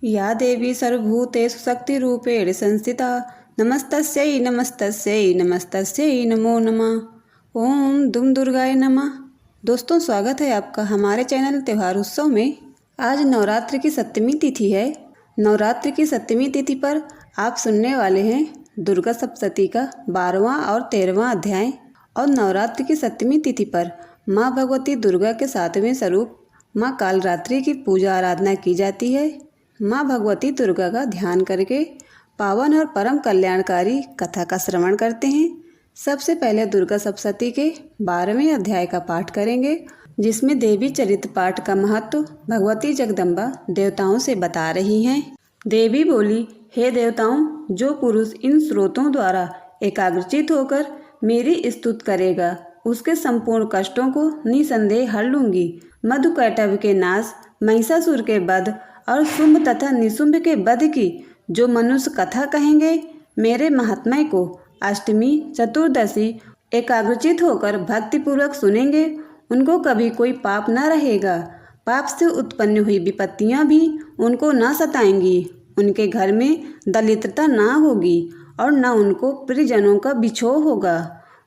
या देवी सर्वभूतेषु शक्तिरूपेण संस्थिता नमस्तस्यै नमस्तस्यै नमस्तस्यै नमो नमः। ओम दुम दुर्गाय नमः। दोस्तों, स्वागत है आपका हमारे चैनल त्यौहार उत्सव में। आज नवरात्र की सप्तमी तिथि है। नवरात्र की सप्तमी तिथि पर आप सुनने वाले हैं दुर्गा सप्तशती का 12वां और 13वां अध्याय। और नवरात्र की सप्तमी तिथि पर माँ भगवती दुर्गा के 7वें स्वरूप माँ कालरात्रि की पूजा आराधना की जाती है। माँ भगवती दुर्गा का ध्यान करके पावन और परम कल्याणकारी कथा का श्रवण करते हैं। सबसे पहले दुर्गा सप्तशती के 12वें अध्याय का पाठ करेंगे, जिसमें देवी चरित्र पाठ का महत्व भगवती जगदम्बा देवताओं से बता रही हैं। देवी बोली, हे देवताओं, जो पुरुष इन स्रोतों द्वारा एकाग्रचित होकर मेरी स्तुति करेगा, उसके संपूर्ण कष्टों को निसंदेह हर लूंगी। मधुकैटभ के नाश, महिषासुर के वध और शुंभ तथा निशुंभ के वध की जो मनुष्य कथा कहेंगे, मेरे महात्म्य को अष्टमी चतुर्दशी एकाग्रचित होकर भक्तिपूर्वक सुनेंगे, उनको कभी कोई पाप न रहेगा। पाप से उत्पन्न हुई विपत्तियां भी उनको न सताएंगी। उनके घर में दरिद्रता न होगी और न उनको प्रियजनों का बिछोह होगा।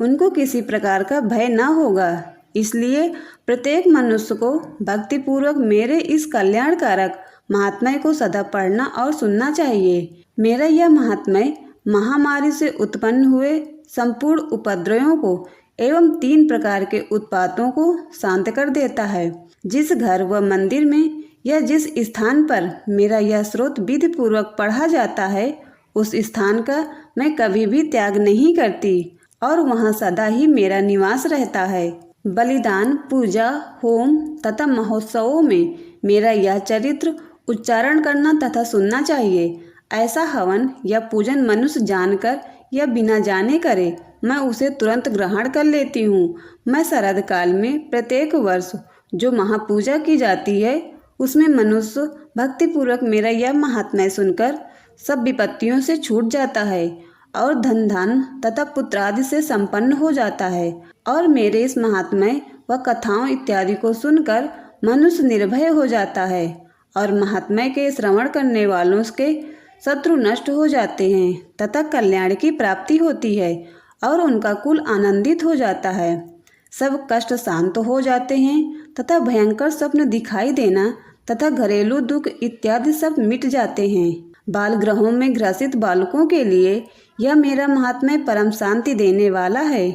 उनको किसी प्रकार का भय न होगा। इसलिए प्रत्येक मनुष्य को भक्तिपूर्वक मेरे इस कल्याणकारक महात्म्य को सदा पढ़ना और सुनना चाहिए। मेरा यह महात्म्य महामारी से उत्पन्न हुए संपूर्ण उपद्रवों को एवं 3 प्रकार के उत्पातों को शांत कर देता है। जिस घर व मंदिर में या जिस स्थान पर मेरा यह स्रोत विधि पूर्वक पढ़ा जाता है, उस स्थान का मैं कभी भी त्याग नहीं करती और वहाँ सदा ही मेरा निवास रहता है। बलिदान, पूजा, होम तथा महोत्सवों में मेरा यह चरित्र उच्चारण करना तथा सुनना चाहिए। ऐसा हवन या पूजन मनुष्य जानकर या बिना जाने करे, मैं उसे तुरंत ग्रहण कर लेती हूँ। मैं शरद काल में प्रत्येक वर्ष जो महापूजा की जाती है, उसमें मनुष्य भक्तिपूर्वक मेरा यह महात्म्य सुनकर सब विपत्तियों से छूट जाता है और धन धान तथा पुत्र आदि से संपन्न हो जाता है। और मेरे इस महात्म्य व कथाओं इत्यादि को सुनकर मनुष्य निर्भय हो जाता है और महात्म्य के श्रवण करने वालों के शत्रु नष्ट हो जाते हैं तथा कल्याण की प्राप्ति होती है और उनका कुल आनंदित हो जाता है। सब कष्ट शांत हो जाते हैं तथा भयंकर स्वप्न दिखाई देना तथा घरेलू दुख इत्यादि सब मिट जाते हैं। बाल गृहों में ग्रसित बालकों के लिए यह मेरा महात्म्य परम शांति देने वाला है।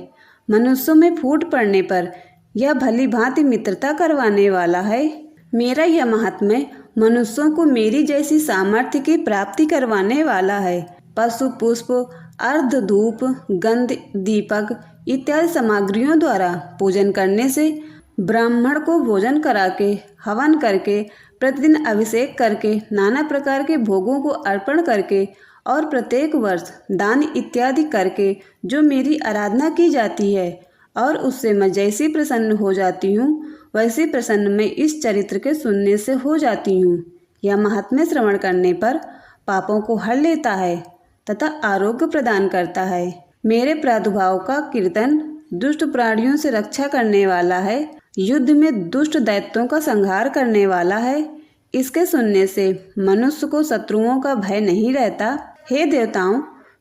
मनुष्यों में फूट पड़ने पर यह भली भांति मित्रता करवाने वाला है। मेरा यह महात्म्य मनुष्यों को मेरी जैसी सामर्थ्य की प्राप्ति करवाने वाला है। पशु पुष्प, अर्ध धूप, गंध, दीपक इत्यादि सामग्रियों द्वारा पूजन करने से, ब्राह्मण को भोजन करा के, हवन करके, प्रतिदिन अभिषेक करके, नाना प्रकार के भोगों को अर्पण करके और प्रत्येक वर्ष दान इत्यादि करके जो मेरी आराधना की जाती है और उससे मैं जैसी प्रसन्न हो जाती हूँ, वैसे प्रसन्न मैं इस चरित्र के सुनने से हो जाती हूँ। यह महात्म्य श्रवण करने पर पापों को हर लेता है तथा आरोग्य प्रदान करता है। मेरे प्रादुर्भाव का कीर्तन दुष्ट प्राणियों से रक्षा करने वाला है, युद्ध में दुष्ट दैत्यों का संहार करने वाला है। इसके सुनने से मनुष्य को शत्रुओं का भय नहीं रहता। हे देवताओं,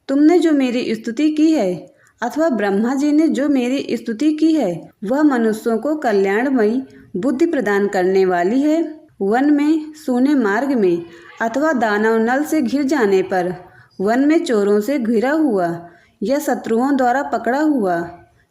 तुमने जो मेरी स्तुति की है अथवा ब्रह्मा जी ने जो मेरी स्तुति की है, वह मनुष्यों को कल्याणमयी बुद्धि प्रदान करने वाली है। वन में, सूने मार्ग में अथवा दानव नल से घिर जाने पर, वन में चोरों से घिरा हुआ या शत्रुओं द्वारा पकड़ा हुआ,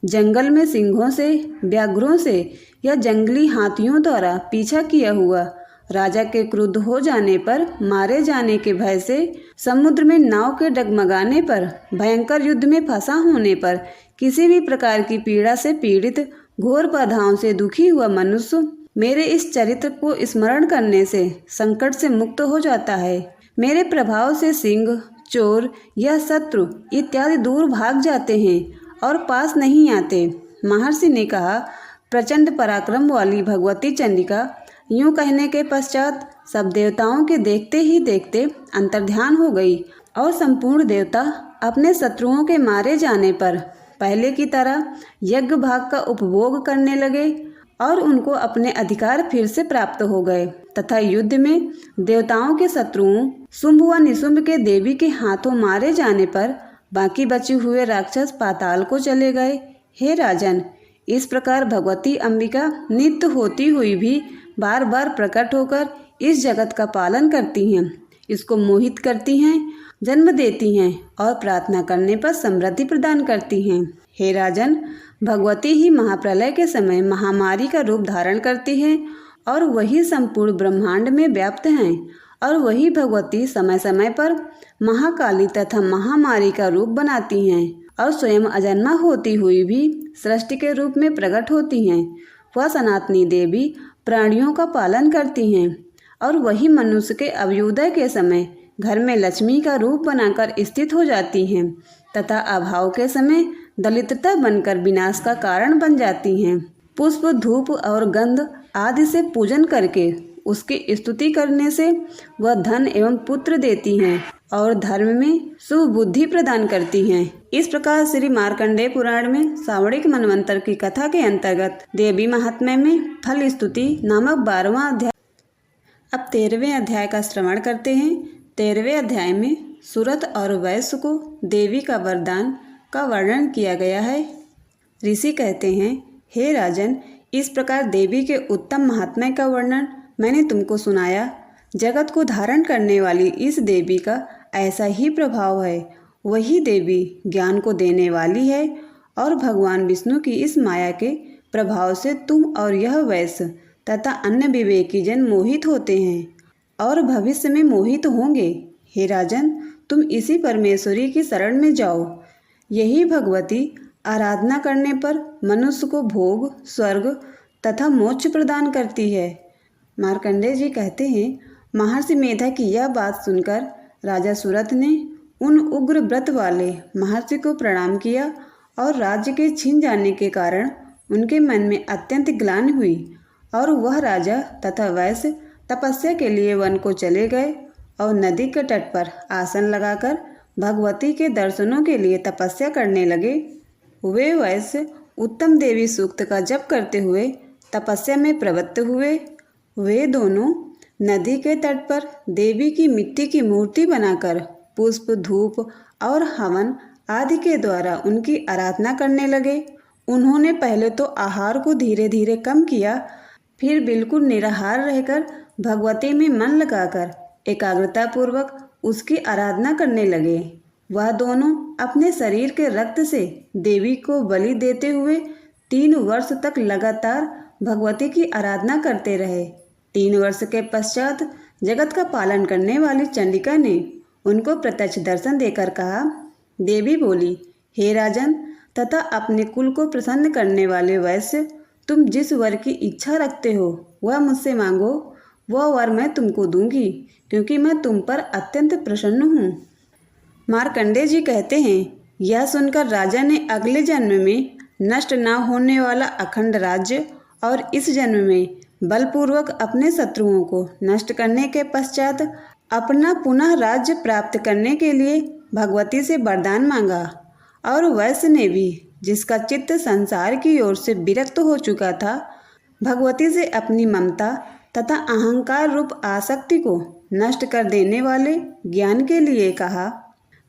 जंगल में सिंहों से, व्याघ्रों से या जंगली हाथियों द्वारा पीछा किया हुआ, राजा के क्रुद्ध हो जाने पर, मारे जाने के भय से, समुद्र में नाव के डगमगाने पर, भयंकर युद्ध में फंसा होने पर, किसी भी प्रकार की पीड़ा से पीड़ित, घोर बाधाओं से दुखी हुआ मनुष्य मेरे इस चरित्र को स्मरण करने से संकट से मुक्त हो जाता है। मेरे प्रभाव से सिंह, चोर या शत्रु इत्यादि दूर भाग जाते हैं और पास नहीं आते। महर्षि ने कहा, प्रचंड पराक्रम वाली भगवती चंडिका यूं कहने के पश्चात सब देवताओं के देखते ही देखते अंतर्ध्यान हो गई और संपूर्ण देवता अपने शत्रुओं के मारे जाने पर पहले की तरह यज्ञ भाग का उपभोग करने लगे और उनको अपने अधिकार फिर से प्राप्त हो गए तथा युद्ध में देवताओं के शत्रुओं शुंभ व निशुंभ के देवी के हाथों मारे जाने पर बाकी बचे हुए राक्षस पाताल को चले गए। हे राजन, इस प्रकार भगवती अंबिका नित्य होती हुई भी बार बार प्रकट होकर इस जगत का पालन करती हैं, इसको मोहित करती हैं, जन्म देती हैं और प्रार्थना करने पर समृद्धि प्रदान करती हैं। हे राजन, भगवती ही महाप्रलय के समय महामारी का रूप धारण करती हैं और वही संपूर्ण ब्रह्मांड में व्याप्त हैं और वही भगवती समय समय पर महाकाली तथा महामारी का रूप बनाती हैं और स्वयं अजन्मा होती हुई भी सृष्टि के रूप में प्रकट होती हैं। वह सनातनी देवी प्राणियों का पालन करती हैं और वही मनुष्य के अभ्युदय के समय घर में लक्ष्मी का रूप बनाकर स्थित हो जाती हैं तथा अभाव के समय दलितता बनकर विनाश का कारण बन जाती हैं। पुष्प, धूप और गंध आदि से पूजन करके उसकी स्तुति करने से वह धन एवं पुत्र देती हैं और धर्म में शुभ बुद्धि प्रदान करती हैं। इस प्रकार श्री मार्कंडेय पुराण में सावर्णिक मनवंतर की कथा के अंतर्गत देवी महात्म्य में फल स्तुति नामक 12वां अध्याय। अब 13वें अध्याय का श्रवण करते हैं। 13वें अध्याय में सुरथ और वैश्य को देवी का वरदान का वर्णन किया गया है। ऋषि कहते हैं, हे राजन, इस प्रकार देवी के उत्तम महात्म्य का वर्णन मैंने तुमको सुनाया। जगत को धारण करने वाली इस देवी का ऐसा ही प्रभाव है। वही देवी ज्ञान को देने वाली है और भगवान विष्णु की इस माया के प्रभाव से तुम और यह वैश्य तथा अन्य विवेकी जन मोहित होते हैं और भविष्य में मोहित होंगे। हे राजन, तुम इसी परमेश्वरी की शरण में जाओ। यही भगवती आराधना करने पर मनुष्य को भोग, स्वर्ग तथा मोक्ष प्रदान करती है। मार्कंडेय जी कहते हैं, महर्षि मेधा की यह बात सुनकर राजा सुरथ ने उन उग्र व्रत वाले महर्षि को प्रणाम किया और राज्य के छीन जाने के कारण उनके मन में अत्यंत ग्लानि हुई और वह राजा तथा वैश्य तपस्या के लिए वन को चले गए और नदी के तट पर आसन लगाकर भगवती के दर्शनों के लिए तपस्या करने लगे। वे वैश्य उत्तम देवी सूक्त का जप करते हुए तपस्या में प्रवृत्त हुए। वे दोनों नदी के तट पर देवी की मिट्टी की मूर्ति बनाकर पुष्प, धूप और हवन आदि के द्वारा उनकी आराधना करने लगे। उन्होंने पहले तो आहार को धीरे धीरे कम किया, फिर बिल्कुल निराहार रहकर भगवती में मन लगाकर एकाग्रता पूर्वक उसकी आराधना करने लगे। वह दोनों अपने शरीर के रक्त से देवी को बलि देते हुए 3 वर्ष तक लगातार भगवती की आराधना करते रहे। 3 वर्ष के पश्चात जगत का पालन करने वाली चंडिका ने उनको प्रत्यक्ष दर्शन देकर कहा। देवी बोली, हे राजन तथा अपने कुल को प्रसन्न करने वाले वैश्य, तुम जिस वर की इच्छा रखते हो वह मुझसे मांगो, वह वर मैं तुमको दूंगी, क्योंकि मैं तुम पर अत्यंत प्रसन्न हूँ। मार्कंडेय जी कहते हैं, यह सुनकर राजा ने अगले जन्म में नष्ट न होने वाला अखंड राज्य और इस जन्म में बलपूर्वक अपने शत्रुओं को नष्ट करने के पश्चात अपना पुनः राज्य प्राप्त करने के लिए भगवती से वरदान मांगा। और वैश्य ने भी, जिसका चित्त संसार की ओर से विरक्त हो चुका था, भगवती से अपनी ममता तथा अहंकार रूप आसक्ति को नष्ट कर देने वाले ज्ञान के लिए कहा।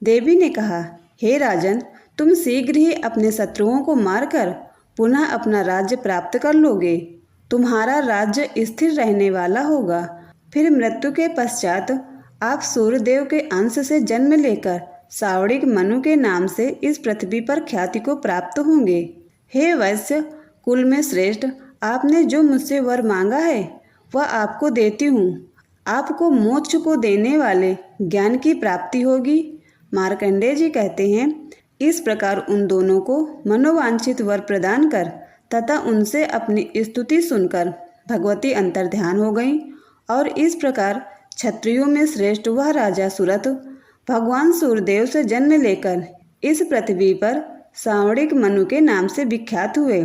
देवी ने कहा, हे राजन, तुम शीघ्र ही अपने शत्रुओं को मारकर पुनः अपना राज्य प्राप्त कर लोगे। तुम्हारा राज्य स्थिर रहने वाला होगा। फिर मृत्यु के पश्चात आप सूर्यदेव के अंश से जन्म लेकर सावर्णिक मनु के नाम से इस पृथ्वी पर ख्याति को प्राप्त होंगे। हे वैश्य कुल में श्रेष्ठ, आपने जो मुझसे वर मांगा है वह आपको देती हूँ। आपको मोक्ष को देने वाले ज्ञान की प्राप्ति होगी। मार्कंडेय जी कहते हैं, इस प्रकार उन दोनों को मनोवांछित वर प्रदान कर तथा उनसे अपनी स्तुति सुनकर भगवती अंतर्ध्यान हो गई। और इस प्रकार क्षत्रियों में श्रेष्ठ वह राजा सुरथ भगवान सूर्यदेव से जन्म लेकर इस पृथ्वी पर सावर्णिक मनु के नाम से विख्यात हुए।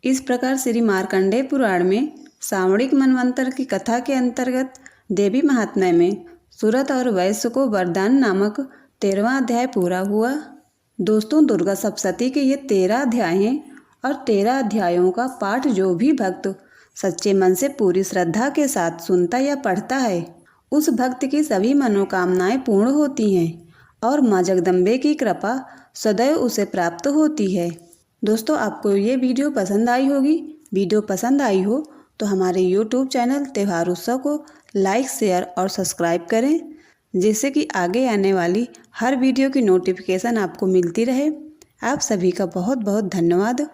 इस प्रकार श्री मार्कंडेय पुराण में सावर्णिक मनवंतर की कथा के अंतर्गत देवी महात्म्य में सुरथ और वैश्य को वरदान नामक 13वां अध्याय पूरा हुआ। दोस्तों, दुर्गा सप्तशती के ये 13 अध्याय हैं और 13 अध्यायों का पाठ जो भी भक्त सच्चे मन से पूरी श्रद्धा के साथ सुनता या पढ़ता है, उस भक्त की सभी मनोकामनाएं पूर्ण होती हैं और माँ जगदम्बे की कृपा सदैव उसे प्राप्त होती है। दोस्तों, आपको ये वीडियो पसंद आई होगी। वीडियो पसंद आई हो तो हमारे YouTube चैनल त्योहार उत्सव को लाइक, शेयर और सब्सक्राइब करें, जिससे कि आगे आने वाली हर वीडियो की नोटिफिकेशन आपको मिलती रहे। आप सभी का बहुत बहुत धन्यवाद।